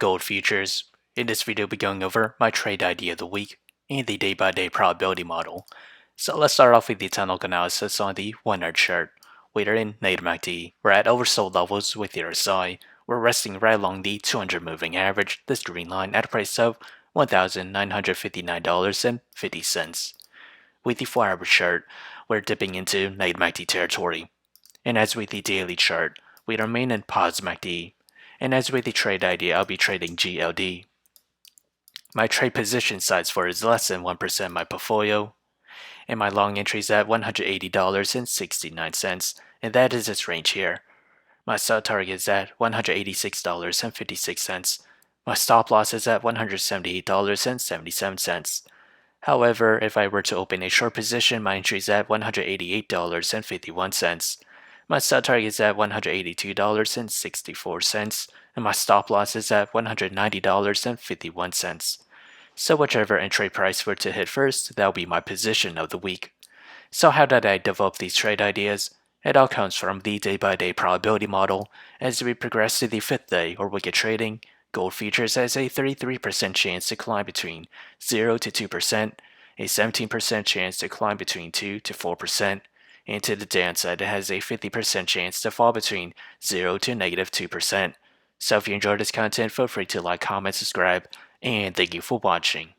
Gold futures. In this video, we'll be going over my trade idea of the week and the day-by-day probability model. So let's start off with the technical analysis on the 1-hour chart. We're in NUGT. We're at oversold levels with the RSI. We're resting right along the 200 moving average, this green line, at a price of $1,959.50. With the 4-hour chart, we're dipping into NUGT territory. And as with the daily chart, we remain in positive MACD. And as with the trade idea, I'll be trading GLD. My trade position size for is less than 1% of my portfolio, and my long entry is at $180.69, and that is its range here. My sell target is at $186.56. My stop loss is at $178.77. However, if I were to open a short position, my entry is at $188.51. My sell target is at $182.64, and my stop loss is at $190.51. So whichever entry price were to hit first, that will be my position of the week. So how did I develop these trade ideas? It all comes from the day-by-day probability model. As we progress to the 5th day, or wicked trading, gold futures has a 33% chance to climb between 0 to 2%, a 17% chance to climb between 2 to 4%, and to the downside, it has a 50% chance to fall between 0 to negative 2%. So if you enjoyed this content, feel free to like, comment, subscribe, and thank you for watching.